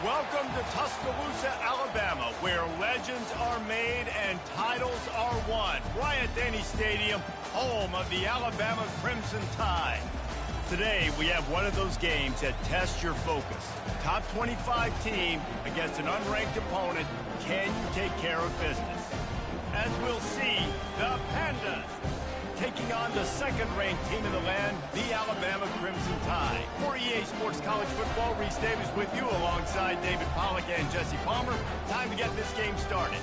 Welcome to Tuscaloosa, Alabama, where legends are made and titles are won. Bryant-Denny Stadium, home of the Alabama Crimson Tide. Today, we have one of those games that tests your focus. Top 25 team against an unranked opponent. Can you take care of business? As we'll see, the Pandas taking on the second-ranked team in the land, the Alabama Crimson Tide. For EA Sports College Football, Reese Davis with you alongside David Pollack and Jesse Palmer. Time to get this game started.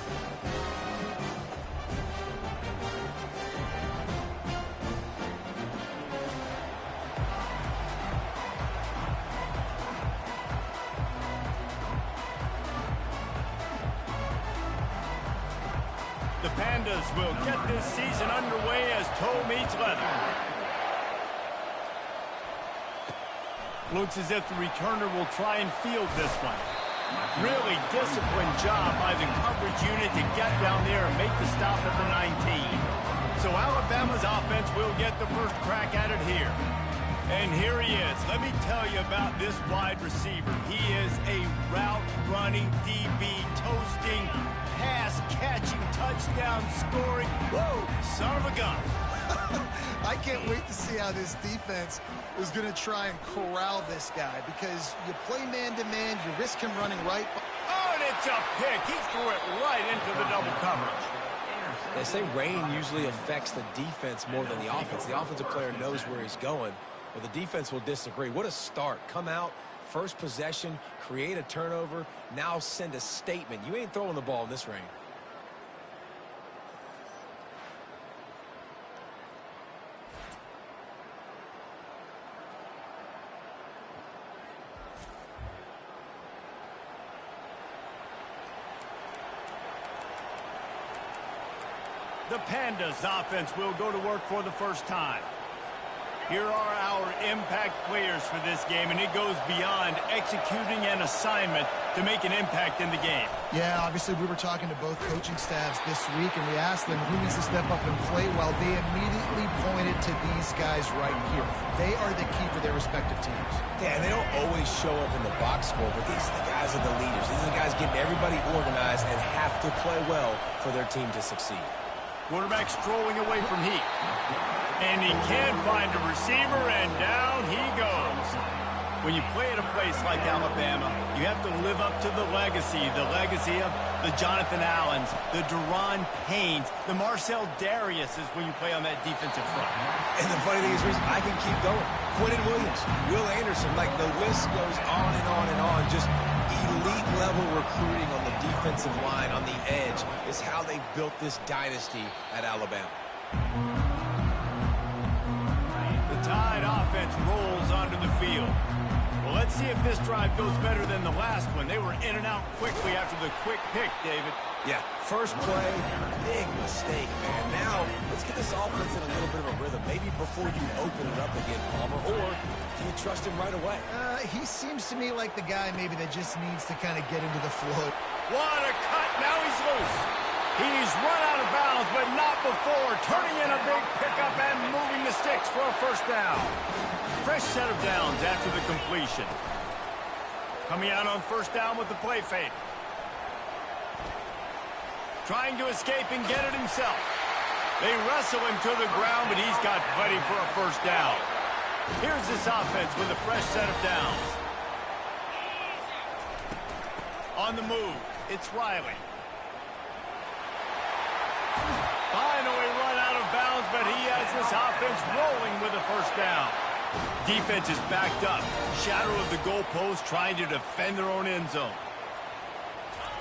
The Pandas will get this season underway as toe meets leather. Looks as if the returner will try and field this one. Really disciplined job by the coverage unit to get down there and make the stop at the 19. So Alabama's offense will get the first crack at it here. And here he is. Let me tell you about this wide receiver. He is a route-running DB, toasting, pass-catching, touchdown-scoring, woo, son of a gun. I can't wait to see how this defense is going to try and corral this guy, because you play man-to-man, you risk him running right. Oh, and it's a pick. He threw it right into the double coverage. They say rain usually affects the defense more than the offense. The offensive player knows where he's going. Well, the defense will disagree. What a start. Come out, first possession, create a turnover, now send a statement. You ain't throwing the ball in this rain. The Pandas offense will go to work for the first time. Here are our impact players for this game, and it goes beyond executing an assignment to make an impact in the game. Yeah, obviously we were talking to both coaching staffs this week, and we asked them who needs to step up and play well. They immediately pointed to these guys right here. They are the key for their respective teams. Yeah, and they don't always show up in the box score, but these are the guys are the leaders. These are the guys getting everybody organized and have to play well for their team to succeed. Quarterback strolling away from heat. And he can't find a receiver, and down he goes. When you play at a place like Alabama, you have to live up to the legacy of the Jonathan Allens, the Daron Paynes, the Marcel Dariuses when you play on that defensive front. And the funny thing is, Reese, I can keep going. Quentin Williams, Will Anderson, like the list goes on and on and on. Just elite-level recruiting on the defensive line, on the edge, is how they built this dynasty at Alabama. The Tide offense rolls onto the field. Well, let's see if this drive goes better than the last one. They were in and out quickly after the quick pick, David. Yeah, first play, big mistake, man. Now, let's get this offense in a little bit of a rhythm. Maybe before you open it up again, Palmer, or do you trust him right away? He seems to me like the guy maybe that just needs to kind of get into the flow. What a cut. Now he's loose. He's run out of bounds, but not before. Turning in a big pickup and moving the sticks for a first down. Fresh set of downs after the completion. Coming out on first down with the play fake. Trying to escape and get it himself. They wrestle him to the ground, but he's got plenty for a first down. Here's this offense with a fresh set of downs. On the move, it's Riley. Finally run out of bounds, but he has this offense rolling with a first down. Defense is backed up. Shadow of the goalpost, trying to defend their own end zone.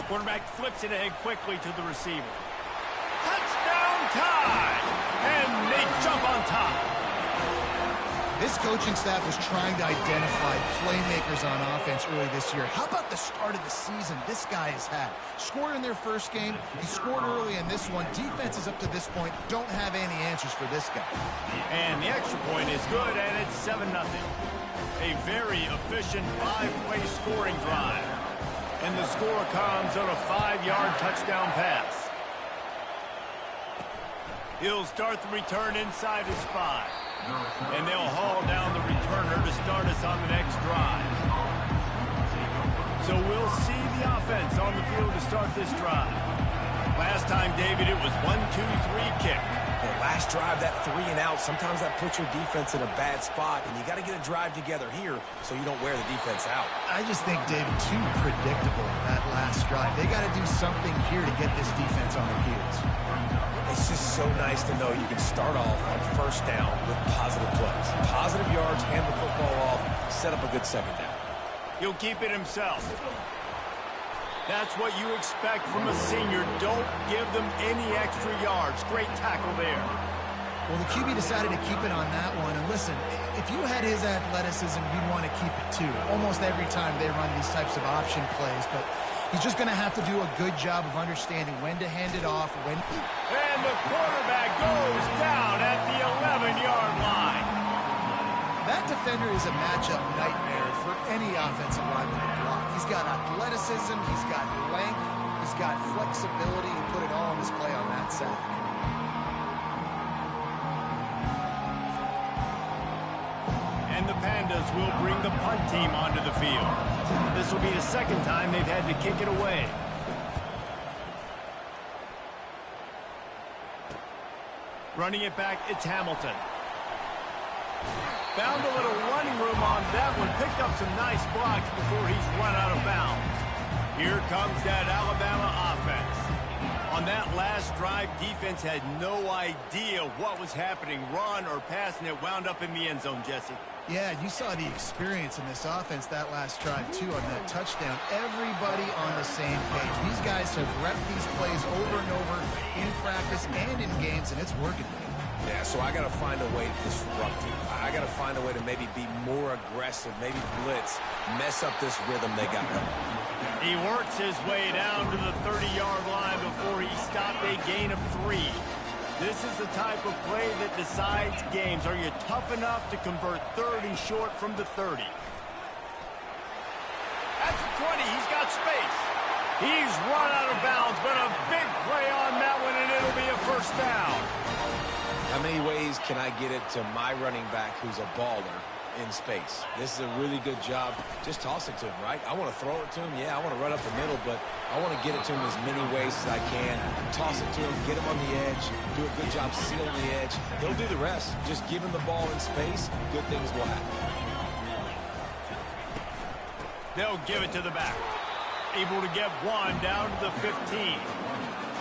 Quarterback flips it ahead quickly to the receiver. Touchdown Tide! And they jump on top. This coaching staff was trying to identify playmakers on offense early this year. How about the start of the season this guy has had? Scored in their first game. He scored early in this one. Defenses up to this point don't have any answers for this guy. And the extra point is good, and it's 7-0. A very efficient 5-play scoring drive. And the score comes on a 5-yard touchdown pass. He'll start the return inside his 5. And they'll haul down the returner to start us on the next drive. So we'll see the offense on the field to start this drive. Last time, David, it was 1-2-3 kick. The last drive, that 3 and out, sometimes that puts your defense in a bad spot, and you got to get a drive together here so you don't wear the defense out. I just think, David, too predictable that last drive. They got to do something here to get this defense on their heels. It's just so nice to know you can start off on first down with positive plays. Positive yards, hand the football off, set up a good second down. He'll keep it himself. That's what you expect from a senior. Don't give them any extra yards. Great tackle there. Well, the QB decided to keep it on that one. And listen, if you had his athleticism, you'd want to keep it too. Almost every time they run these types of option plays. But he's just going to have to do a good job of understanding when to hand it off. And the quarterback goes down at the 11-yard line. That defender is a matchup nightmare for any offensive lineman to block. He's got athleticism, he's got length, he's got flexibility. He put it all on display on that sack. And the Pandas will bring the punt team onto the field. This will be the second time they've had to kick it away. Running it back, it's Hamilton. Found a little running room on that one. Picked up some nice blocks before he's run out of bounds. Here comes that Alabama offense. On that last drive, defense had no idea what was happening. Run or pass, and it wound up in the end zone, Jesse. Yeah, you saw the experience in this offense that last drive, too, on that touchdown. Everybody on the same page. These guys have repped these plays over and over in practice and in games, and it's working. Yeah, so I got to find a way to disrupt it. I got to find a way to maybe be more aggressive, maybe blitz, mess up this rhythm they got going. He works his way down to the 30-yard line before he stopped a gain of 3. This is the type of play that decides games. Are you tough enough to convert 30 short from the 30? At the 20, he's got space. He's run out of bounds, but a big play on that one, and it'll be a first down. How many ways can I get it to my running back who's a baller in space? This is a really good job. Just toss it to him, right? I want to throw it to him. Yeah, I want to run up the middle, but I want to get it to him as many ways as I can. Toss it to him, get him on the edge, do a good job sealing the edge. He'll do the rest. Just give him the ball in space, good things will happen. They'll give it to the back. Able to get one down to the 15.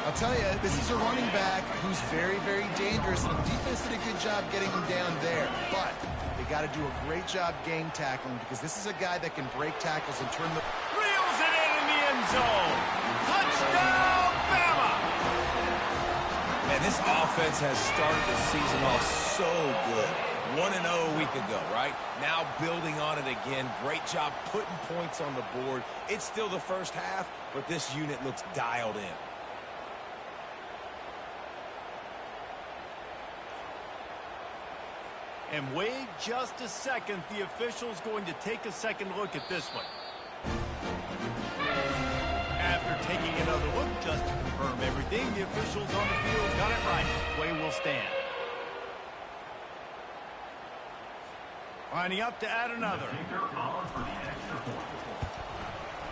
I'll tell you, this is a running back who's very, very dangerous. And the defense did a good job getting him down there. But they got to do a great job game tackling because this is a guy that can break tackles and turn the... Reels it in the end zone. Touchdown, Bama! Man, this offense has started the season off so good. 1-0 a week ago, right? Now building on it again. Great job putting points on the board. It's still the first half, but this unit looks dialed in. And wait just a second. The official's going to take a second look at this one. After taking another look just to confirm everything, the officials on the field got it right. Play will stand. Lining up to add another.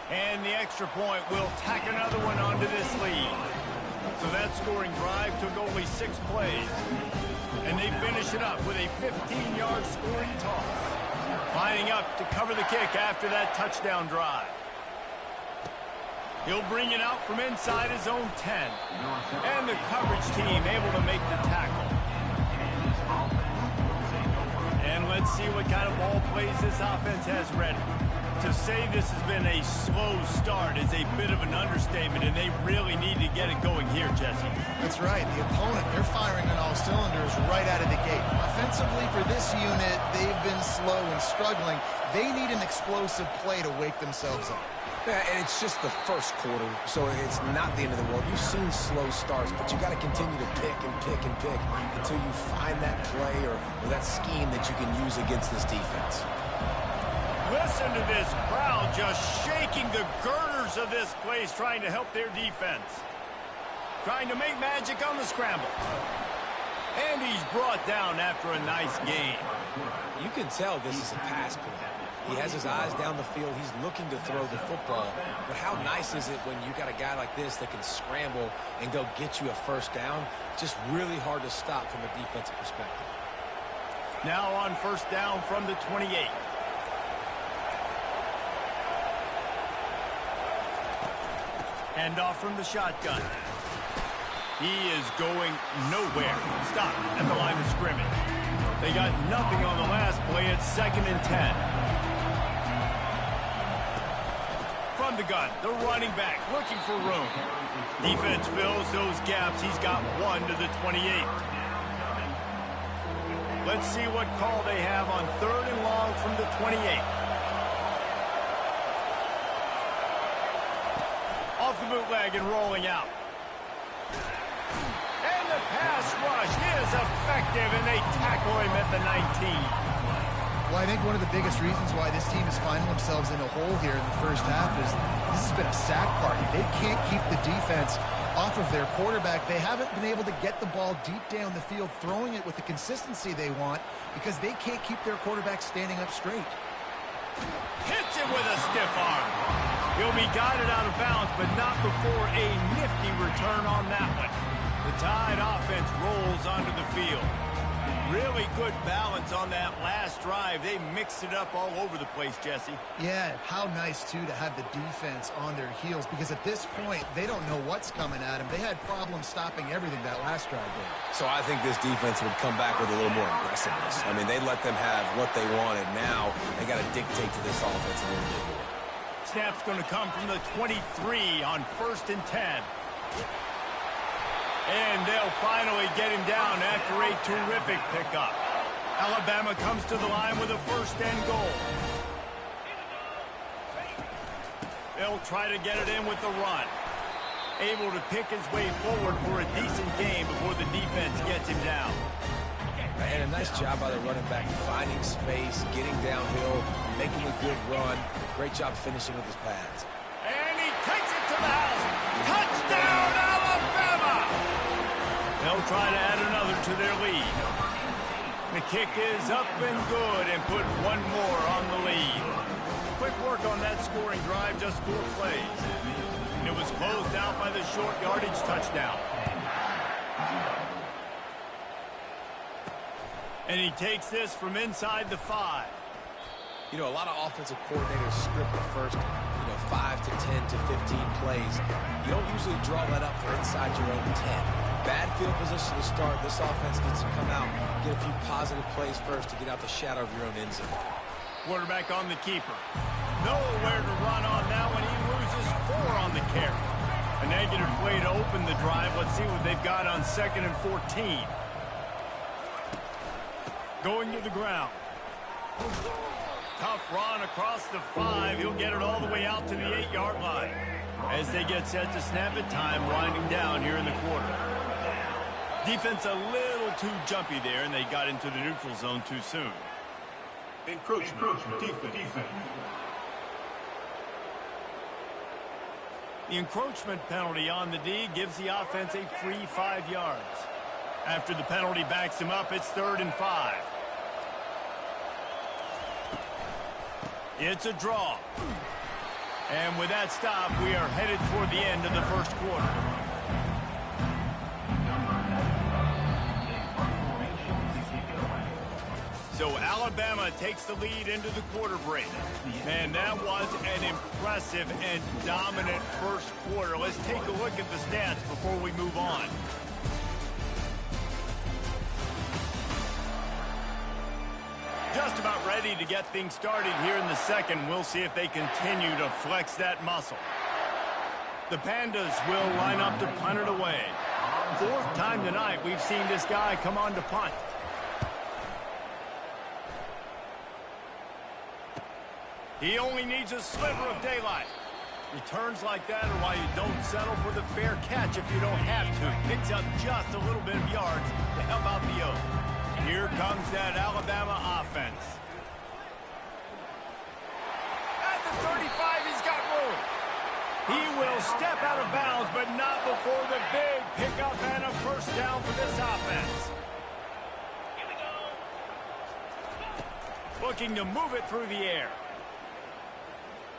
And the extra point will tack another one onto this lead. So that scoring drive took only 6 plays. And they finish it up with a 15-yard scoring toss. Lining up to cover the kick after that touchdown drive. He'll bring it out from inside his own 10. And the coverage team able to make the tackle. And let's see what kind of ball plays this offense has ready. To say this has been a slow start is a bit of an understatement, and they really need to get it going here, Jesse. That's right. The opponent, they're firing on all cylinders right out of the gate. Offensively, for this unit, they've been slow and struggling. They need an explosive play to wake themselves up. Yeah, and it's just the first quarter, so it's not the end of the world. You've seen slow starts, but you got to continue to pick and pick and pick until you find that play or that scheme that you can use against this defense. Listen to this crowd just shaking the girders of this place, trying to help their defense. Trying to make magic on the scramble. And he's brought down after a nice gain. You can tell this is a pass play. He has his eyes down the field. He's looking to throw the football. But how nice is it when you got a guy like this that can scramble and go get you a first down? Just really hard to stop from a defensive perspective. Now on first down from the 28. Hand off from the shotgun. He is going nowhere. Stop at the line of scrimmage. They got nothing on the last play. It's 2nd and 10. From the gun, the running back looking for room. Defense fills those gaps. He's got 1 to the 28. Let's see what call they have on 3rd and long from the 28. Off the bootleg and rolling out. And the pass rush is effective, and they tackle him at the 19. Well, I think one of the biggest reasons why this team is finding themselves in a hole here in the first half is this has been a sack party. They can't keep the defense off of their quarterback. They haven't been able to get the ball deep down the field, throwing it with the consistency they want because they can't keep their quarterback standing up straight. Hits it with a stiff arm. He'll be guided out of bounds, but not before a nifty return on that one. The Tide offense rolls onto the field. Really good balance on that last drive. They mixed it up all over the place, Jesse. Yeah, how nice, too, to have the defense on their heels because at this point, they don't know what's coming at them. They had problems stopping everything that last drive did. So I think this defense would come back with a little more aggressiveness. I mean, they let them have what they wanted. Now they got to dictate to this offense a little bit more. Snap's going to come from the 23 on 1st and 10. And they'll finally get him down after a terrific pickup. Alabama comes to the line with a 1st and goal. They'll try to get it in with the run. Able to pick his way forward for a decent game before the defense gets him down. And a nice job by the running back, finding space, getting downhill, making a good run. Great job finishing with his pads. And he takes it to the house. Touchdown, Alabama! They'll try to add another to their lead. The kick is up and good and put one more on the lead. Quick work on that scoring drive, just 4 plays. And it was closed out by the short yardage touchdown. And he takes this from inside the 5. You know, a lot of offensive coordinators script the first, 5 to 10 to 15 plays. You don't usually draw that up for inside your own 10. Bad field position to start. This offense needs to come out, get a few positive plays first to get out the shadow of your own end zone. Quarterback on the keeper. Nowhere to run on that one. He loses 4 on the carry. A negative play to open the drive. Let's see what they've got on 2nd and 14. Going to the ground. Tough run across the 5. He'll get it all the way out to the 8-yard line. As they get set to snap it, time winding down here in the quarter. Defense a little too jumpy there, and they got into the neutral zone too soon. Encroachment. Defense. The encroachment penalty on the D gives the offense a free 5 yards. After the penalty backs him up, it's 3rd and 5. It's a draw. And with that stop, we are headed toward the end of the first quarter. So Alabama takes the lead into the quarter break. And that was an impressive and dominant first quarter. Let's take a look at the stats before we move on. Just about ready to get things started here in the second. We'll see if they continue to flex that muscle. The Pandas will line up to punt it away. 4th time tonight we've seen this guy come on to punt. He only needs a sliver of daylight. Returns like that are why you don't settle for the fair catch if you don't have to. Picks up just a little bit of yards to help out the O. Here comes that Alabama offense. At the 35, he's got room. He will step out of bounds, but not before the big pickup and a first down for this offense. Looking to move it through the air.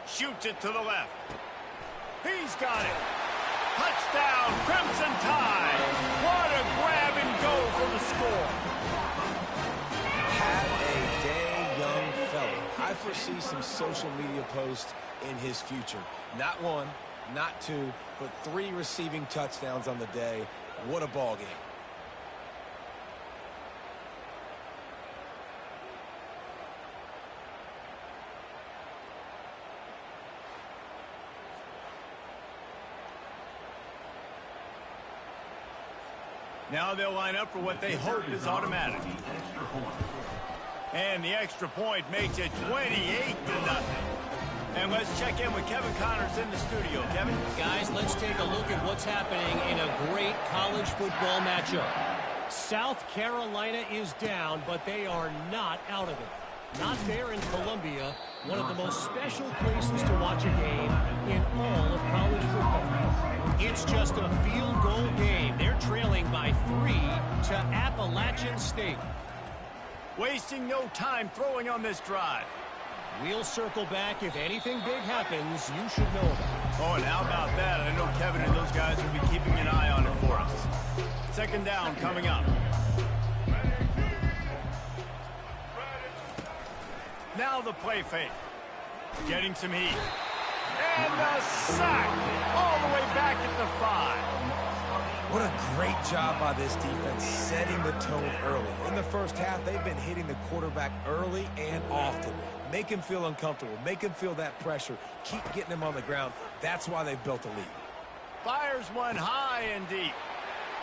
Shoots it to the left. He's got it. Touchdown, Crimson Tide. What a grab and go for the score. Have a day, young fella. I foresee some social media posts in his future. Not one, not two, but 3 receiving touchdowns on the day. What a ball game. Now they'll line up for what they hope is automatic. And the extra point makes it 28-0. And let's check in with Kevin Connors in the studio. Kevin? Guys, let's take a look at what's happening in a great college football matchup. South Carolina is down, but they are not out of it. Not there in Columbia, one of the most special places to watch a game in all of college football. It's just a field goal game. They're trailing by 3 to Appalachian State. Wasting no time throwing on this drive. We'll circle back. If anything big happens, you should know about it. Oh, and how about that? I know Kevin and those guys will be keeping an eye on it for us. Second down coming up. Now the play fake. Getting some heat. And the sack all the way back at the 5. What a great job by this defense setting the tone early. In the first half, they've been hitting the quarterback early and often. Make him feel uncomfortable. Make him feel that pressure. Keep getting him on the ground. That's why they've built a lead. Fires one high and deep.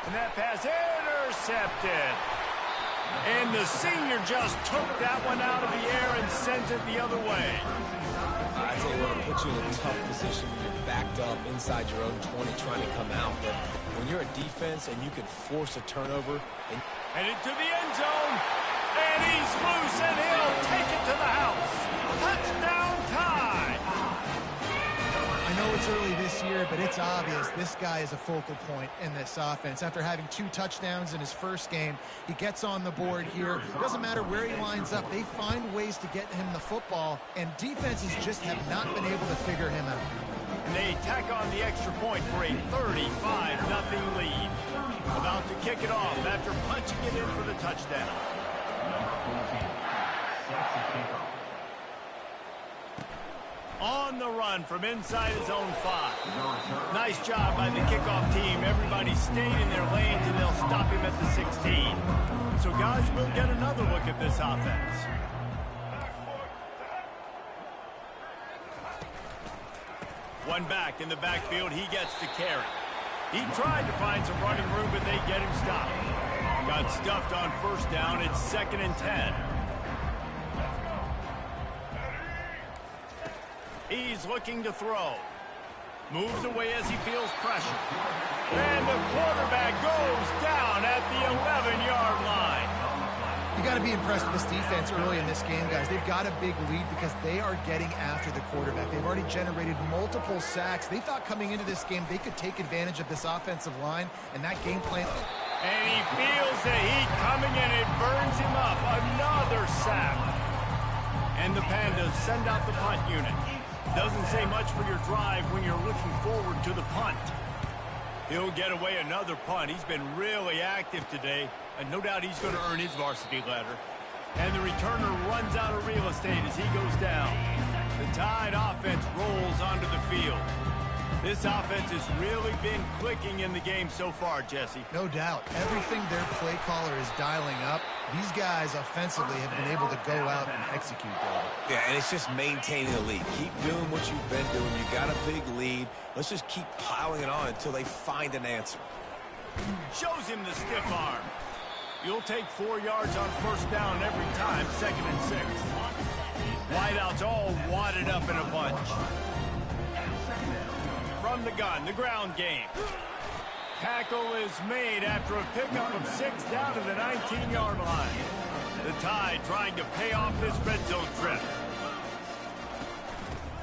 And that pass intercepted. And the senior just took that one out of the air and sent it the other way. I tell you what, it puts you in a tough position when you're backed up inside your own 20 trying to come out. But when you're a defense and you can force a turnover. And into the end zone. And he's loose and he'll take it to the house. Touchdown Tide. I know it's early this year, but it's obvious this guy is a focal point in this offense. After having 2 touchdowns in his first game, he gets on the board here. Doesn't matter where he lines up. They find ways to get him the football, and defenses just have not been able to figure him out. And they tack on the extra point for a 35-0 lead. About to kick it off after punching it in for the touchdown. On the run from inside his own 5. Nice job by the kickoff team. Everybody stayed in their lanes, and they'll stop him at the 16. So, guys, we'll get another look at this offense. One back in the backfield. He gets the carry. He tried to find some running room, but they get him stopped. Got stuffed on first down. It's 2nd and 10. He's looking to throw. Moves away as he feels pressure. And the quarterback goes down at the 11-yard line. You got to be impressed with this defense early in this game, guys. They've got a big lead because they are getting after the quarterback. They've already generated multiple sacks. They thought coming into this game they could take advantage of this offensive line and that game plan. And he feels the heat coming and it burns him up. Another sack. And the Pandas send out the punt unit. Doesn't say much for your drive when you're looking forward to the punt. He'll get away another punt. He's been really active today, and no doubt he's going to earn his varsity ladder. And the returner runs out of real estate as he goes down. The Tide offense rolls onto the field. This offense has really been clicking in the game so far, Jesse. No doubt. Everything their play caller is dialing up, these guys offensively have been able to go out and execute that. Yeah, and it's just maintaining the lead. Keep doing what you've been doing. You got a big lead. Let's just keep piling it on until they find an answer. Shows him the stiff arm. You'll take 4 yards on first down every time, 2nd and 6. Wideouts all wadded up in a bunch. From the gun, the ground game. Tackle is made after a pickup of 6 down to the 19-yard line. The Tide trying to pay off this red zone trip.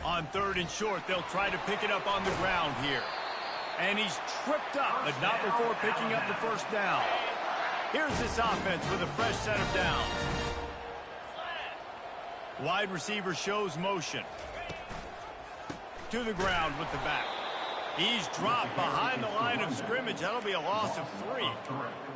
On 3rd and short, they'll try to pick it up on the ground here. And he's tripped up, but not before picking up the first down. Here's this offense with a fresh set of downs. Wide receiver shows motion. to the ground with the back. He's dropped behind the line of scrimmage. That'll be a loss of 3.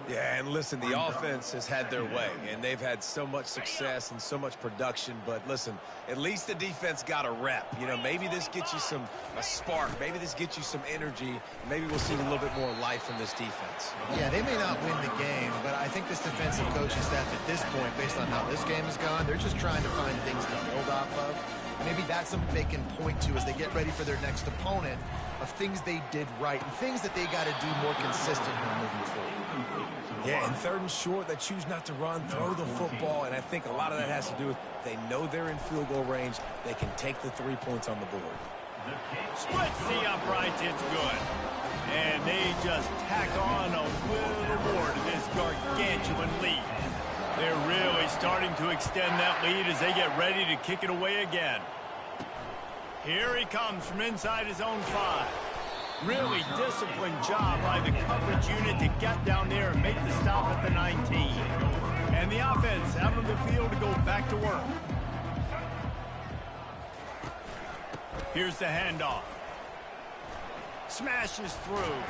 Yeah, and listen, the offense has had their way, and they've had so much success and so much production. But listen, at least the defense got a rep. You know, maybe this gets you a spark. Maybe this gets you some energy. Maybe we'll see a little bit more life from this defense. Yeah, they may not win the game, but I think this defensive coaching staff at this point, based on how this game has gone, they're just trying to find things to build off of. Maybe that's something they can point to as they get ready for their next opponent, of things they did right and things that they got to do more consistently moving forward. Yeah, and 3rd and short, they choose not to run, throw the football, and I think a lot of that has to do with they know they're in field goal range. They can take the 3 points on the board. Splits the uprights, it's good. And they just tack on a little more to this gargantuan lead. They're really starting to extend that lead as they get ready to kick it away again. Here he comes from inside his own 5. Really disciplined job by the coverage unit to get down there and make the stop at the 19. And the offense out of the field to go back to work. Here's the handoff. Smashes through.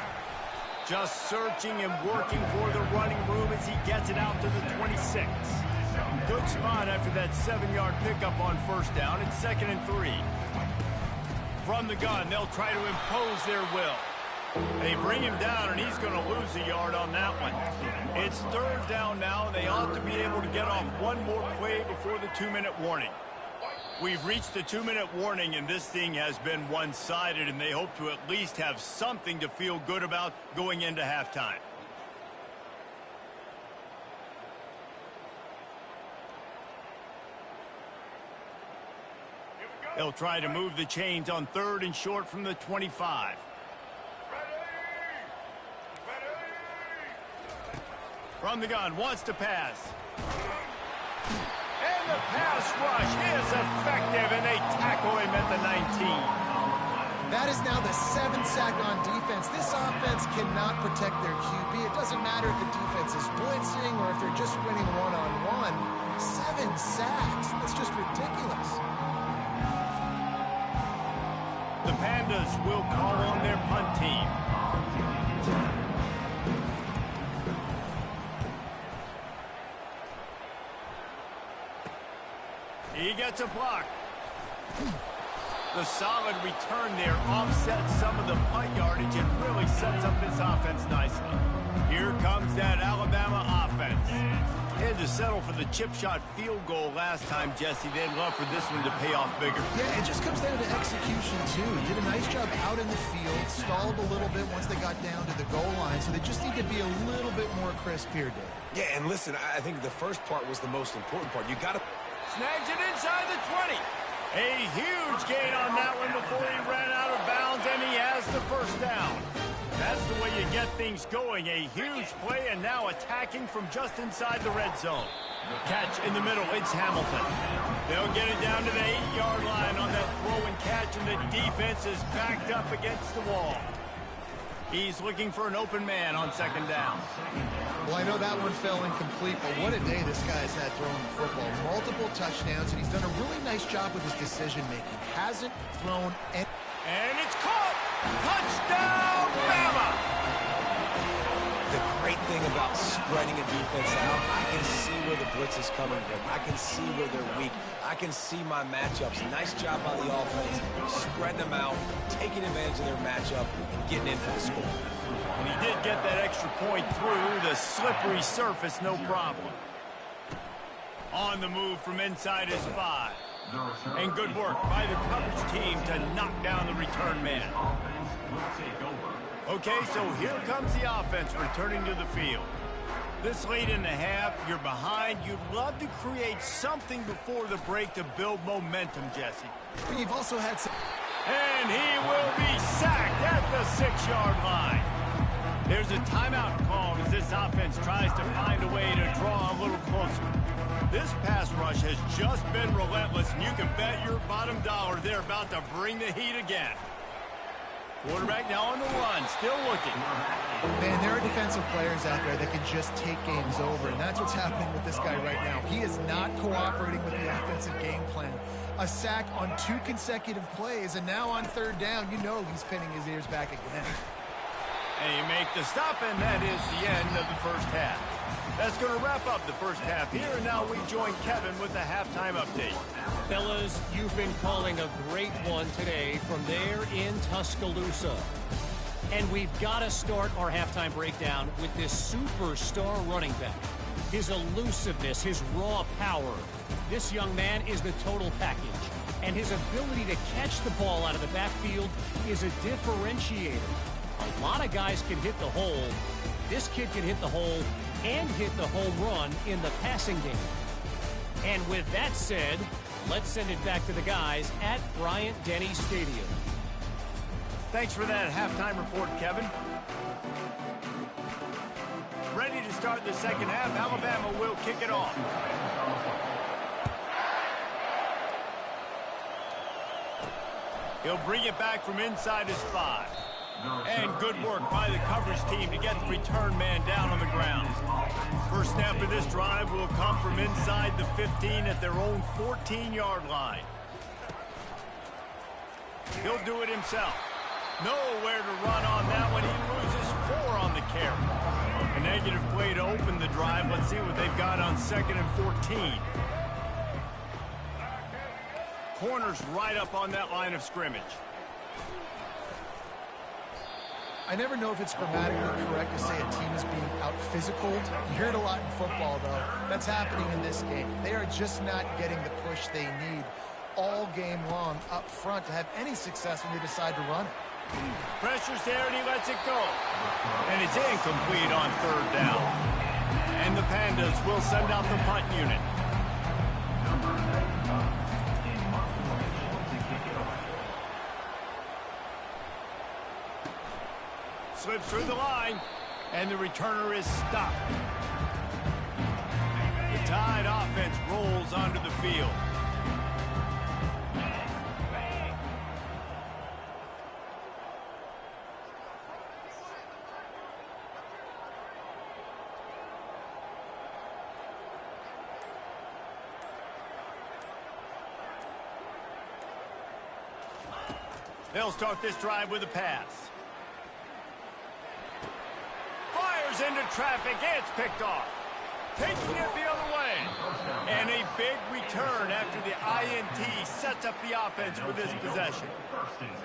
Just searching and working for the running room as he gets it out to the 26. Good spot after that 7-yard pickup on 1st down. It's 2nd and 3. From the gun, they'll try to impose their will. They bring him down, and he's going to lose a yard on that one. It's 3rd down now, and they ought to be able to get off one more play before the 2-minute warning. We've reached the 2-minute warning, and this thing has been one-sided, and they hope to at least have something to feel good about going into halftime. They'll try to move the chains on 3rd and short from the 25. From the gun, wants to pass. And the pass rush is effective, and they tackle him at the 19. That is now the 7th sack on defense. This offense cannot protect their QB. It doesn't matter if the defense is blitzing or if they're just winning one-on-one. 7 sacks. That's just ridiculous. The Pandas will call on their punt team. He gets a block. The solid return there offsets some of the punt yardage and really sets up this offense nicely. Here comes that Alabama offense. They had to settle for the chip shot field goal last time, Jesse. They'd love for this one to pay off bigger. Yeah, it just comes down to execution, too. Did a nice job out in the field, stalled a little bit once they got down to the goal line, so they just need to be a little bit more crisp here, Dave. Yeah, and listen, I think the first part was the most important part. You got to... Snags it inside the 20. A huge gain on that one before he ran out of bounds, and he has the 1st down. That's the way you get things going. A huge play, and now attacking from just inside the red zone. Catch in the middle. It's Hamilton. They'll get it down to the 8-yard line on that throw and catch, and the defense is backed up against the wall. He's looking for an open man on 2nd down. Well, I know that one fell incomplete, but what a day this guy's had throwing the football. Multiple touchdowns, and he's done a really nice job with his decision-making. Hasn't thrown any... And it's caught! Touchdown, Bama! The great thing about spreading a defense out, I can see where the blitz is coming from. I can see where they're weak. I can see my matchups. Nice job by the offense, spreading them out, taking advantage of their matchup, and getting in for the score. And he did get that extra point through the slippery surface, no problem. On the move from inside his 5. And good work by the coverage team to knock down the return man. Okay, so here comes the offense returning to the field. This late in the half, you're behind. You'd love to create something before the break to build momentum, Jesse. But you've also had some... And he will be sacked at the 6-yard line. There's a timeout called as this offense tries to find a way to draw a little closer. This pass rush has just been relentless, and you can bet your bottom dollar they're about to bring the heat again. Quarterback now on the run, still looking. Man, there are defensive players out there that can just take games over, and that's what's happening with this guy right now. He is not cooperating with the offensive game plan. A sack on 2 consecutive plays, and now on 3rd down, you know he's pinning his ears back again. And you make the stop, and that is the end of the first half. That's going to wrap up the first half here, and now we join Kevin with the halftime update. Fellas, you've been calling a great one today from there in Tuscaloosa. And we've got to start our halftime breakdown with this superstar running back. His elusiveness, his raw power. This young man is the total package. And his ability to catch the ball out of the backfield is a differentiator. A lot of guys can hit the hole. This kid can hit the hole and hit the home run in the passing game. And with that said, let's send it back to the guys at Bryant-Denny Stadium. Thanks for that halftime report, Kevin. Ready to start the second half. Alabama will kick it off. He'll bring it back from inside his 5. And good work by the coverage team to get the return man down on the ground. First snap of this drive will come from inside the 15 at their own 14-yard line. He'll do it himself. Nowhere to run on that one. He loses 4 on the carry. A negative play to open the drive. Let's see what they've got on 2nd and 14. Corners right up on that line of scrimmage. I never know if it's grammatically correct to say a team is being out-physicaled. You hear it a lot in football, though. That's happening in this game. They are just not getting the push they need all game long up front to have any success when they decide to run it. Pressure's there, and he lets it go. And it's incomplete on 3rd down. And the Pandas will send out the punt unit. Slips through the line, and the returner is stopped. The Tide offense rolls onto the field. They'll start this drive with a pass. Into traffic, it's picked off. Taking it the other way. And a big return after the INT sets up the offense for this possession.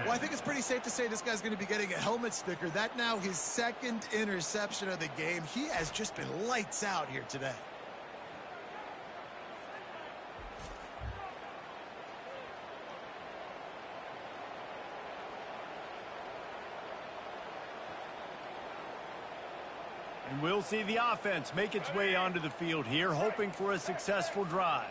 Well, I think it's pretty safe to say this guy's going to be getting a helmet sticker. That now his 2nd interception of the game. He has just been lights out here today. And we'll see the offense make its way onto the field here, hoping for a successful drive.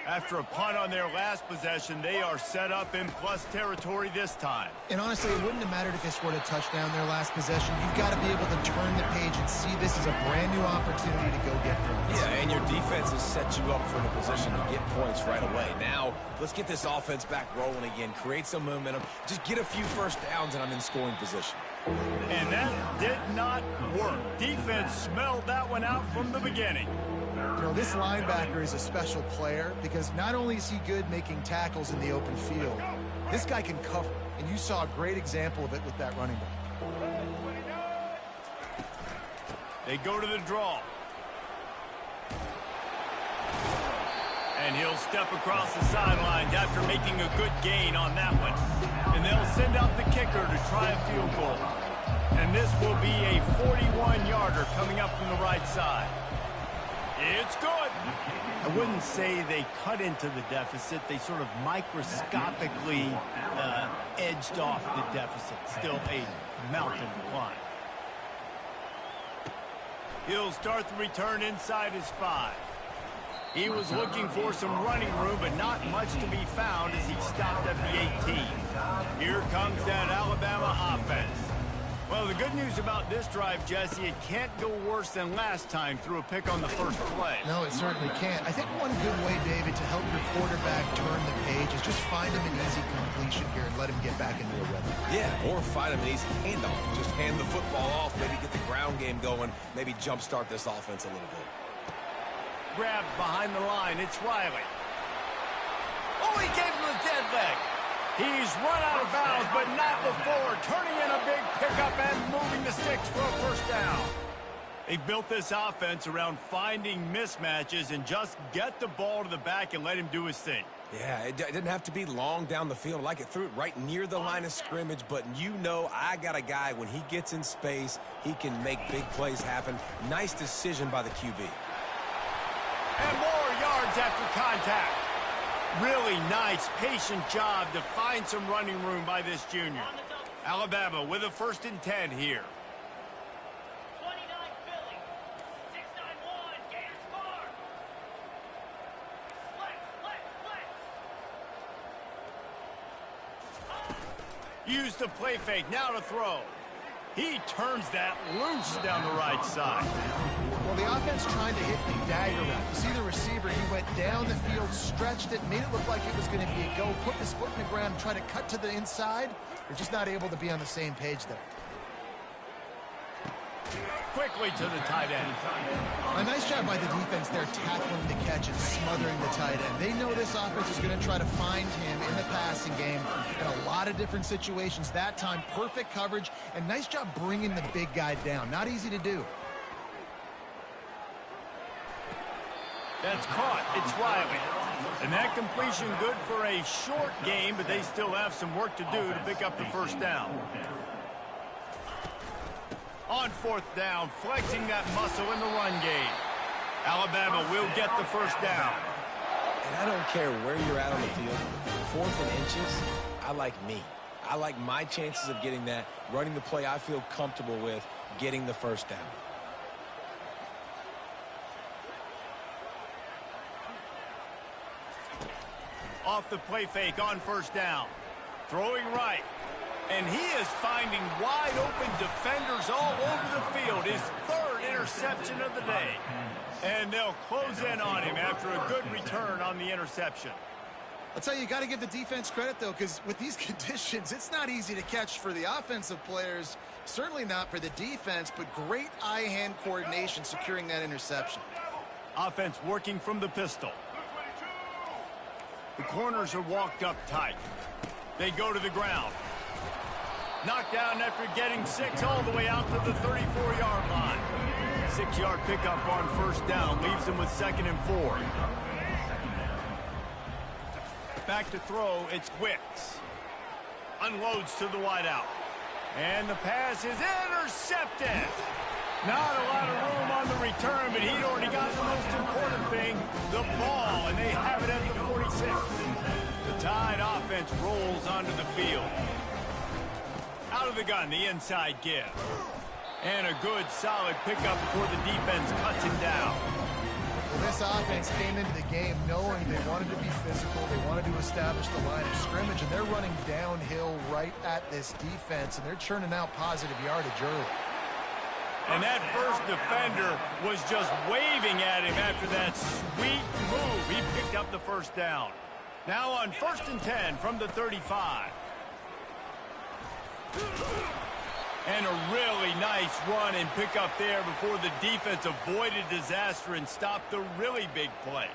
After a punt on their last possession, they are set up in plus territory this time. And honestly, it wouldn't have mattered if they scored a touchdown their last possession. You've got to be able to turn the page and see this as a brand new opportunity to go get points. Yeah, and your defense has set you up for the position to get points right away. Now, let's get this offense back rolling again, create some momentum, just get a few first downs, and I'm in scoring position. And that did not work. Defense smelled that one out from the beginning. You know, this linebacker is a special player because not only is he good making tackles in the open field, this guy can cover, and you saw a great example of it with that running back. They go to the draw. And he'll step across the sidelines after making a good gain on that one. And they'll send out the kicker to try a field goal. And this will be a 41-yarder coming up from the right side. It's good. I wouldn't say they cut into the deficit. They sort of microscopically edged off the deficit. Still a mountain to climb. He'll start the return inside his 5. He was looking for some running room, but not much to be found as he stopped at the 18. Here comes that Alabama offense. Well, the good news about this drive, Jesse, it can't go worse than last time through a pick on the first play. No, it certainly can't. I think one good way, David, to help your quarterback turn the page is just find him an easy completion here and let him get back into a rhythm. Yeah, or find him an easy handoff. Just hand the football off, maybe get the ground game going, maybe jumpstart this offense a little bit. Grabbed behind the line. It's Riley. Oh, he gave him the dead leg. He's run out of bounds, but not before. Turning in a big pickup and moving the sticks for a first down. They've built this offense around finding mismatches and just get the ball to the back and let him do his thing. Yeah, it didn't have to be long down the field. Like it threw it right near the line of scrimmage, but you know I got a guy, when he gets in space, he can make big plays happen. Nice decision by the QB. And more yards after contact. Really nice, patient job to find some running room by this junior. Alabama with a 1st and 10 here. 29 Philly. 691. Gators score. Flex. Use the play fake. Now to throw. He turns that loose down the right side. Well, the offense trying to hit the dagger route. You see the receiver, he went down the field, stretched it, made it look like it was going to be a go, put his foot in the ground, try to cut to the inside. They're just not able to be on the same page there. Quickly to the tight end. A nice job by the defense there, tackling the catch and smothering the tight end. They know this offense is going to try to find him in the passing game in a lot of different situations. That time, perfect coverage, and nice job bringing the big guy down. Not easy to do. That's caught. It's Riley. And that completion good for a short game, but they still have some work to do to pick up the first down. On 4th down, flexing that muscle in the run game. Alabama will get the first down. And I don't care where you're at on the field. 4th and inches, I like me. I like my chances of getting that, running the play I feel comfortable with, getting the first down. Off the play fake on 1st down. Throwing right. And he is finding wide open defenders all over the field. His 3rd interception of the day. And they'll close in on him after a good return on the interception. I'll tell you, you got to give the defense credit, though, because with these conditions, it's not easy to catch for the offensive players. Certainly not for the defense, but great eye-hand coordination securing that interception. Offense working from the pistol. The corners are walked up tight. They go to the ground. Knocked down after getting 6 all the way out to the 34-yard line. 6-yard pickup on 1st down leaves them with 2nd and 4. Back to throw, it's Wicks. Unloads to the wideout. And the pass is intercepted. Not a lot of room on the return, but he'd already got the most important thing, the ball, and they have it at the 46. The Tide offense rolls onto the field. Out of the gun, the inside give. And a good, solid pickup before the defense cuts him down. Well, this offense came into the game knowing they wanted to be physical, they wanted to establish the line of scrimmage, and they're running downhill right at this defense, and they're churning out positive yardage early. And that first defender was just waving at him after that sweet move. He picked up the first down. Now on 1st and 10 from the 35. And a really nice run and pick up there before the defense avoided disaster and stopped the really big play.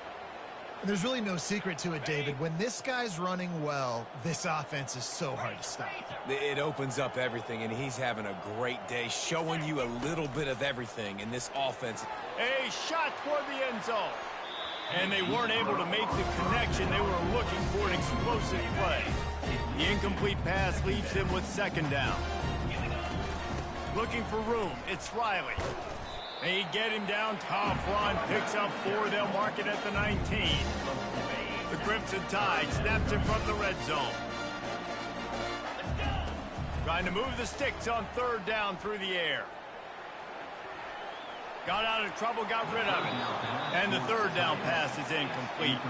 And there's really no secret to it, David. When this guy's running well, this offense is so hard to stop. It opens up everything, and he's having a great day, showing you a little bit of everything in this offense. A shot toward the end zone. And they weren't able to make the connection. They were looking for an explosive play. The incomplete pass leaves him with 2nd down. Looking for room. It's Riley. They get him down. Tough run. Picks up 4. They'll mark it at the 19. The Crimson Tide snaps him from the red zone. Trying to move the sticks on 3rd down through the air. Got out of trouble, got rid of it. And the 3rd down pass is incomplete.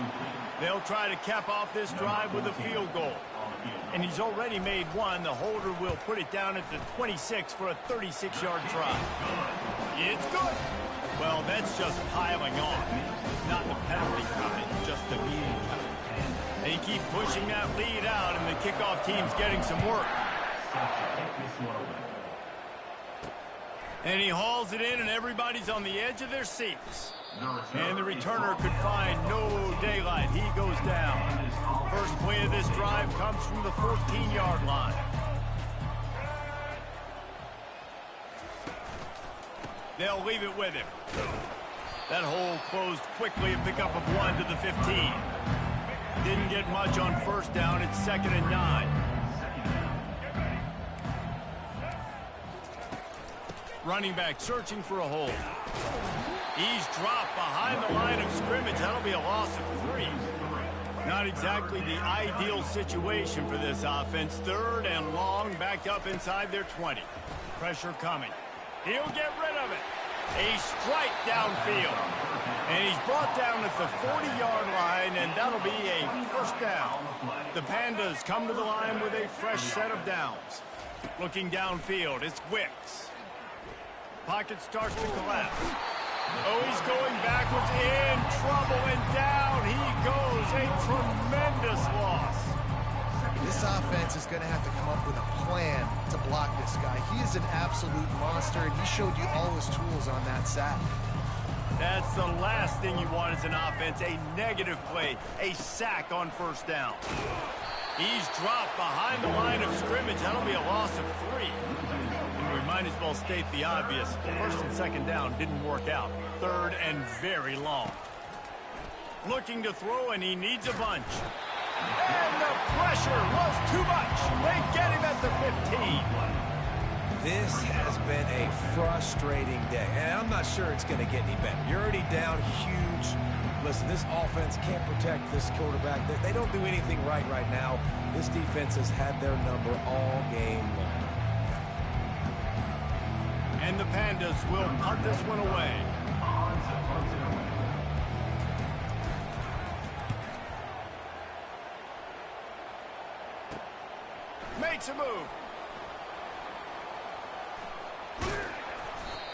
They'll try to cap off this drive with a field goal. And he's already made one. The holder will put it down at the 26 for a 36-yard try. It's good. Well, that's just piling on. Not the penalty kind, just the meeting kind. They keep pushing that lead out, and the kickoff team's getting some work. And he hauls it in, and everybody's on the edge of their seats. And the returner could find no daylight. He goes down. First play of this drive comes from the 14-yard line. They'll leave it with him. That hole closed quickly, a pickup of 1 to the 15. Didn't get much on first down. It's 2nd and 9. Running back searching for a hole. He's dropped behind the line of scrimmage. That'll be a loss of 3. Not exactly the ideal situation for this offense. 3rd and long, backed up inside their 20. Pressure coming. He'll get rid of it. A strike downfield. And he's brought down at the 40-yard line, and that'll be a first down. The Pandas come to the line with a fresh set of downs. Looking downfield, it's Wicks. Pocket starts to collapse. Oh, he's going backwards, in trouble, and down he goes. A tremendous loss. This offense is going to have to come up with a plan to block this guy. He is an absolute monster, and he showed you all his tools on that sack. That's the last thing you want as an offense, a negative play, a sack on first down. He's dropped behind the line of scrimmage. That'll be a loss of 3. And we might as well state the obvious. First and second down didn't work out. 3rd and very long. Looking to throw, and he needs a bunch. And the pressure was too much. They get him at the 15. This has been a frustrating day, and I'm not sure it's going to get any better. You're already down huge. Listen, this offense can't protect this quarterback. They don't do anything right now. This defense has had their number all game long. And the Pandas will punt this one away. Makes a move.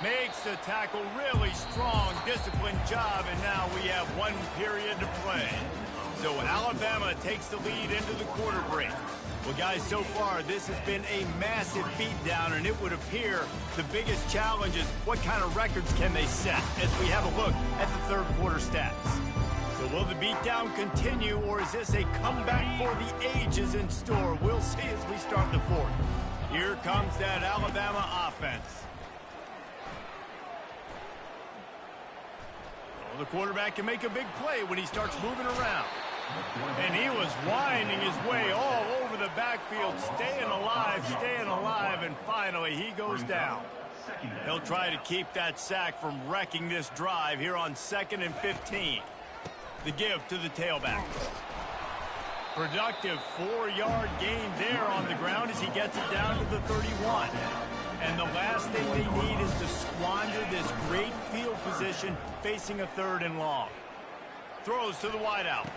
Makes the tackle, really strong, disciplined job, and now we have 1 period to play. So Alabama takes the lead into the quarter break. Well, guys, so far this has been a massive beatdown, and it would appear the biggest challenge is what kind of records can they set as we have a look at the 3rd quarter stats. So will the beatdown continue, or is this a comeback for the ages in store? We'll see as we start the 4th. Here comes that Alabama offense. Well, the quarterback can make a big play when he starts moving around. And he was winding his way all over the backfield, staying alive, and finally he goes down. He'll try to keep that sack from wrecking this drive here on 2nd and 15. The give to the tailback. Productive 4-yard gain there on the ground as he gets it down to the 31. And the last thing they need is to squander this great field position facing a 3rd and long. Throws to the wideout.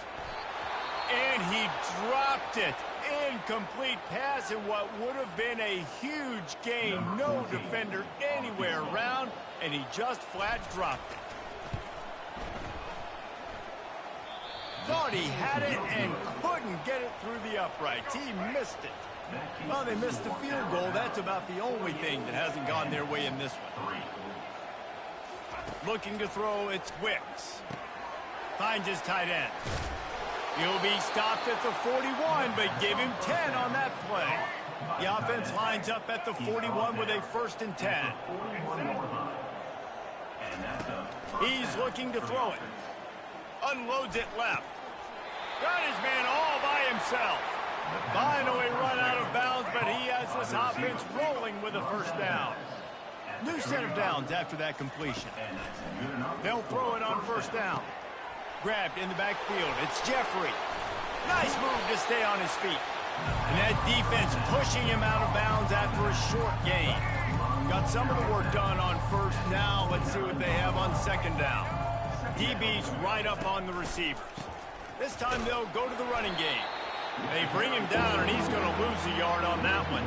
And he dropped it. Incomplete pass in what would have been a huge gain. No defender anywhere around, and he just flat dropped it. Thought he had it and couldn't get it through the uprights. He missed it. Well, they missed the field goal. That's about the only thing that hasn't gone their way in this one. Looking to throw, it's Wicks. Finds his tight end. He'll be stopped at the 41, but give him 10 on that play. The offense lines up at the 41 with a 1st and 10. He's looking to throw it. Unloads it left. Got his man all by himself. Finally run out of bounds, but he has this offense rolling with a 1st down. New set of downs after that completion. They'll throw it on 1st down. Grabbed in the backfield. It's Jeffrey. Nice move to stay on his feet. And that defense pushing him out of bounds after a short gain. Got some of the work done on 1st. Now let's see what they have on 2nd down. DB's right up on the receivers. This time they'll go to the running game. They bring him down, and he's going to lose a yard on that one.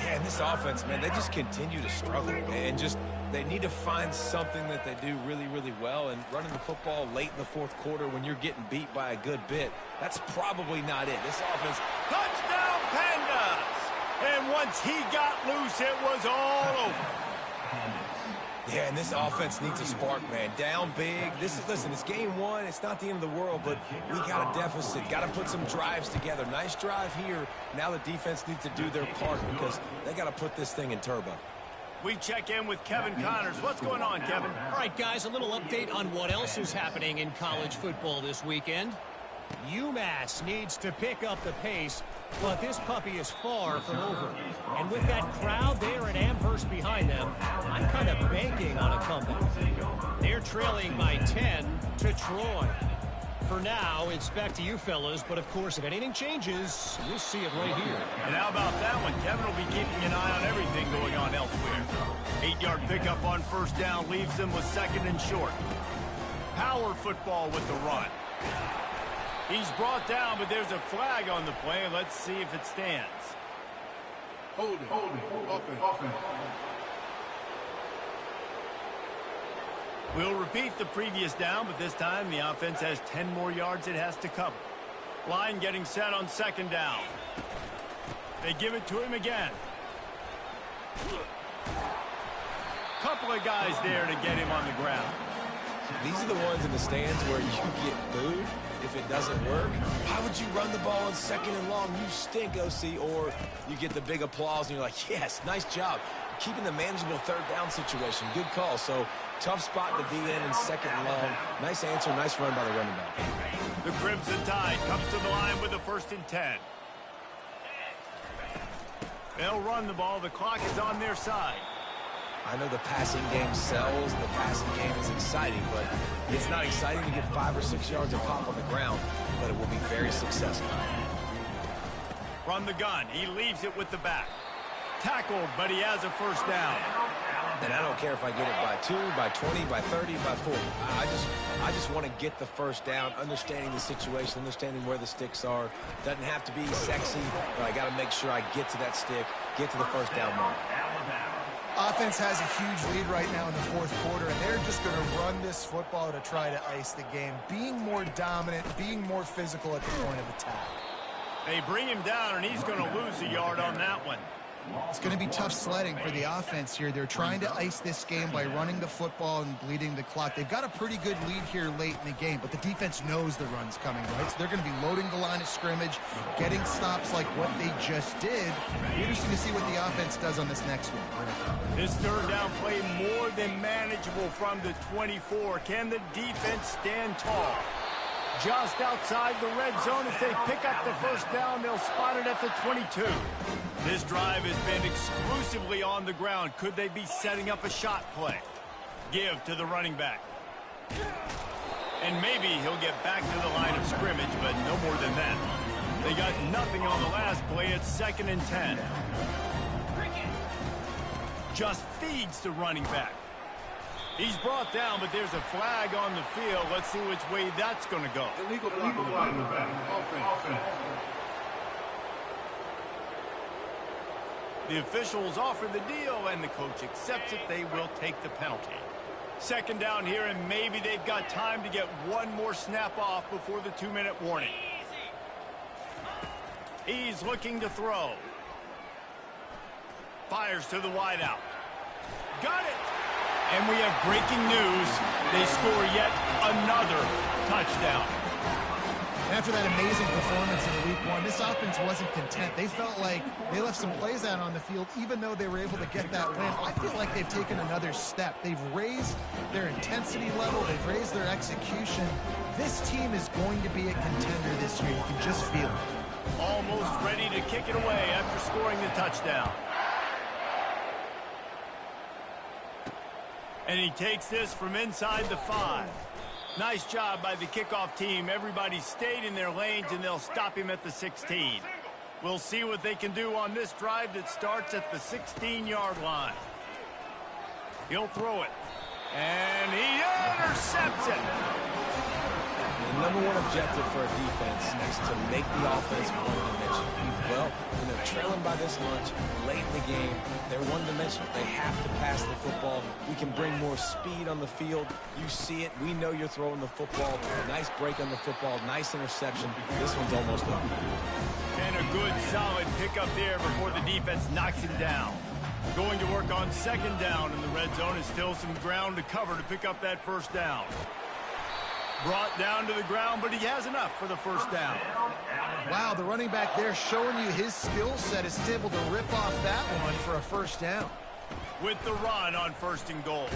Yeah, and this offense, man, they just continue to struggle. And just they need to find something that they do really, really well. And running the football late in the fourth quarter when you're getting beat by a good bit, that's probably not it. This offense... Touchdown, Pandas! And once he got loose, it was all over. Yeah, and this offense needs a spark, man. Down big. Listen, it's game one. It's not the end of the world, but we got a deficit. Got to put some drives together. Nice drive here. Now the defense needs to do their part because they got to put this thing in turbo. We check in with Kevin Connors. What's going on, Kevin? All right, guys, a little update on what else is happening in college football this weekend. UMass needs to pick up the pace, but this puppy is far from over. And with that crowd there at Amherst behind them, I'm kind of banking on a comeback. They're trailing by 10 to Troy. For now, it's back to you fellas, but of course, if anything changes, you'll see it right here. And how about that one? Kevin will be keeping an eye on everything going on elsewhere. 8-yard pickup on first down leaves them with second and short. Power football with the run. He's brought down, but there's a flag on the play. Let's see if it stands. Holding. Offense. We'll repeat the previous down, but this time the offense has 10 more yards it has to cover. Line getting set on second down. They give it to him again. Couple of guys there to get him on the ground. These are the ones in the stands where you get booed if it doesn't work. Why would you run the ball on second and long? You stink, OC. Or you get the big applause and you're like, yes, nice job. Keeping the manageable third down situation. Good call. So tough spot to be in second and long. Nice answer, nice run by the running back. The Crimson Tide comes to the line with a 1st and 10. They'll run the ball. The clock is on their side. I know the passing game sells, the passing game is exciting, but it's not exciting to get 5 or 6 yards of pop on the ground, but it will be very successful. From the gun, he leaves it with the back. Tackled, but he has a first down. And I don't care if I get it by 2, by 20, by 30, by 40. I just want to get the first down, understanding the situation, understanding where the sticks are. Doesn't have to be sexy, but I got to make sure I get to that stick, get to the first down mark. Offense has a huge lead right now in the fourth quarter, and they're just going to run this football to try to ice the game. Being more dominant, being more physical at the point of attack. They bring him down, and he's going to lose a yard on that one. It's going to be tough sledding for the offense here. They're trying to ice this game by running the football and bleeding the clock. They've got a pretty good lead here late in the game, but the defense knows the run's coming, right? So they're going to be loading the line of scrimmage, getting stops like what they just did. It'll be interesting to see what the offense does on this next one. This third down play more than manageable from the 24. Can the defense stand tall? Just outside the red zone. If they pick up the first down, they'll spot it at the 22. This drive has been exclusively on the ground. Could they be setting up a shot play? Give to the running back. And maybe he'll get back to the line of scrimmage, but no more than that. They got nothing on the last play. It's 2nd and 10. Just feeds the running back. He's brought down, but there's a flag on the field. Let's see which way that's going to go. Illegal block in the back. Offense. The officials offer the deal, and the coach accepts it. They will take the penalty. 2nd down here, and maybe they've got time to get one more snap off before the 2-minute warning. He's looking to throw. Fires to the wideout. Got it! And we have breaking news. They score yet another touchdown. After that amazing performance in Week 1, this offense wasn't content. They felt like they left some plays out on the field, even though they were able to get that win. I feel like they've taken another step. They've raised their intensity level. They've raised their execution. This team is going to be a contender this year. You can just feel it. Almost ready to kick it away after scoring the touchdown. And he takes this from inside the 5. Nice job by the kickoff team. Everybody stayed in their lanes, and they'll stop him at the 16. We'll see what they can do on this drive that starts at the 16-yard line. He'll throw it. And he intercepts it. The #1 objective for a defense is to make the offense one-dimensional. Well, when they're trailing by this much, late in the game, they're one-dimensional. They have to pass the football. We can bring more speed on the field. You see it. We know you're throwing the football. Nice break on the football. Nice interception. This one's almost over. And a good, solid pickup there before the defense knocks him down. Going to work on second down in the red zone. Is still some ground to cover to pick up that first down. Brought down to the ground, but he has enough for the first down. Wow, the running back there showing you his skill set is able to rip off that one for a first down. With the run on 1st and goal.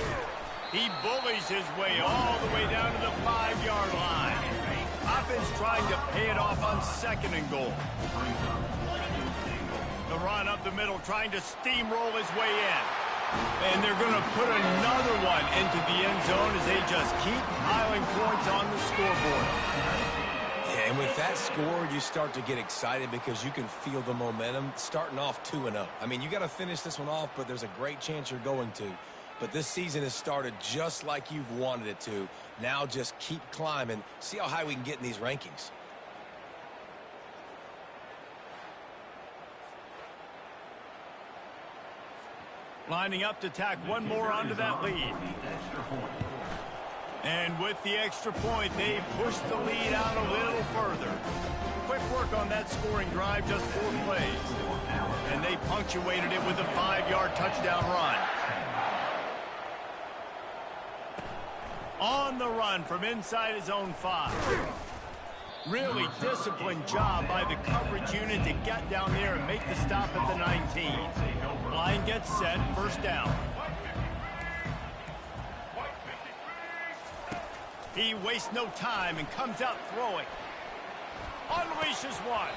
He bullies his way all the way down to the 5-yard line. Offense trying to pay it off on 2nd and goal. The run up the middle, trying to steamroll his way in. And they're going to put another one into the end zone as they just keep piling points on the scoreboard. Yeah, and with that score, you start to get excited because you can feel the momentum starting off 2-0. I mean, you got to finish this one off, but there's a great chance you're going to. But this season has started just like you've wanted it to. Now just keep climbing. See how high we can get in these rankings. Lining up to tack one more onto that lead. And with the extra point, they push the lead out a little further. Quick work on that scoring drive, just 4 plays. And they punctuated it with a 5-yard touchdown run. On the run from inside his own 5. Really disciplined job by the coverage unit to get down there and make the stop at the 19. Line gets set, first down. He wastes no time and comes out throwing. Unleashes one.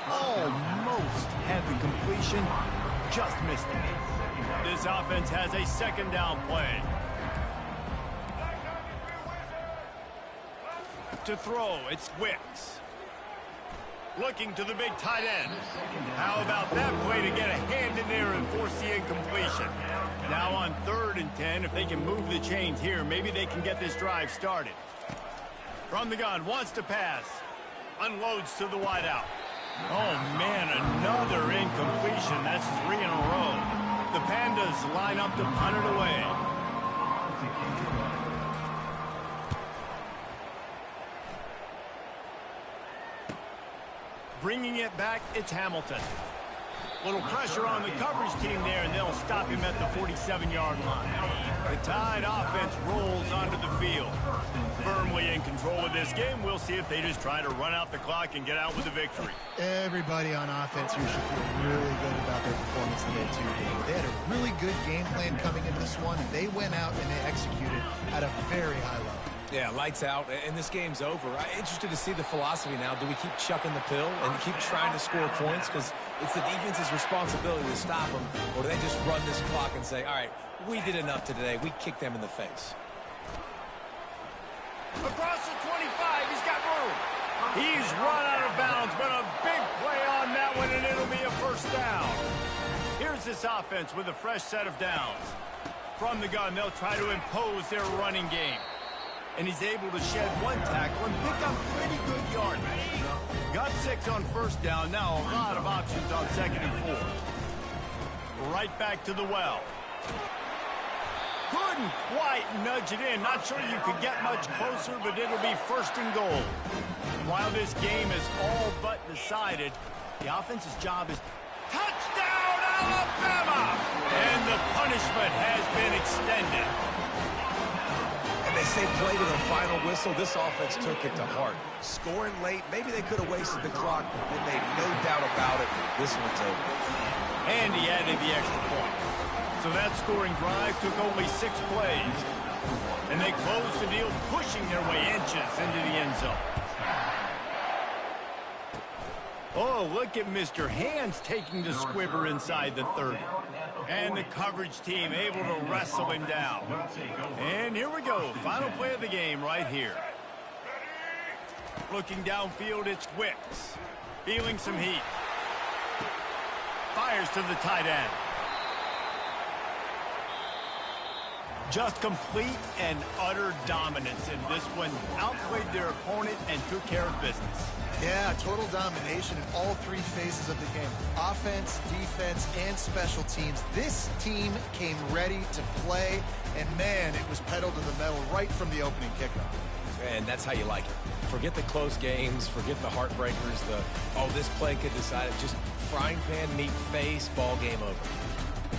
Almost had the completion, just missed it. This offense has a 2nd down play. To throw, it's Wicks. Looking to the big tight end. How about that play to get a hand in there and force the incompletion? Now on 3rd and 10, if they can move the chains here, maybe they can get this drive started. From the gun, wants to pass. Unloads to the wideout. Oh, man, another incompletion. That's 3 in a row. The Pandas line up to punt it away. Bringing it back, it's Hamilton. Little pressure on the coverage team there, and they'll stop him at the 47-yard line. The Tide offense rolls onto the field. Firmly in control of this game. We'll see if they just try to run out the clock and get out with a victory. Everybody on offense here should feel really good about their performance today, too. They had a really good game plan coming into this one, and they went out and they executed at a very high level. Yeah, lights out, and this game's over. I'm interested to see the philosophy now. Do we keep chucking the pill and keep trying to score points? Because it's the defense's responsibility to stop them. Or do they just run this clock and say, all right, we did enough today. We kicked them in the face. Across the 25, he's got room. He's run out of bounds, but a big play on that one, and it'll be a first down. Here's this offense with a fresh set of downs. From the gun, they'll try to impose their running game. And he's able to shed one tackle and pick up pretty good yardage. Got 6 on first down. Now a lot of options on 2nd and 4. Right back to the well. Couldn't quite nudge it in. Not sure you could get much closer, but it'll be 1st and goal. While this game is all but decided, the offense's job is touchdown Alabama! And the punishment has been extended. They say play to the final whistle. This offense took it to heart. Scoring late, maybe they could have wasted the clock, but they made no doubt about it. This one's over. And he added the extra point. So that scoring drive took only 6 plays. And they closed the deal, pushing their way inches into the end zone. Oh, look at Mr. Hands taking the squibber inside the 30. And the coverage team able to wrestle him down. And here we go. Final play of the game right here. Looking downfield, it's Wicks. Feeling some heat. Fires to the tight end. Just complete and utter dominance in this one. Outplayed their opponent and took care of business. Yeah, total domination in all three phases of the game. Offense, defense, and special teams. This team came ready to play, and man, it was pedal to the metal right from the opening kickoff. And that's how you like it. Forget the close games, forget the heartbreakers, this play could decide it. Just frying pan, meat face, ball game over.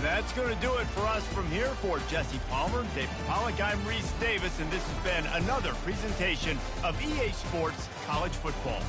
That's going to do it for us from here. For Jesse Palmer, David Pollack, I'm Reese Davis, and this has been another presentation of EA Sports College Football.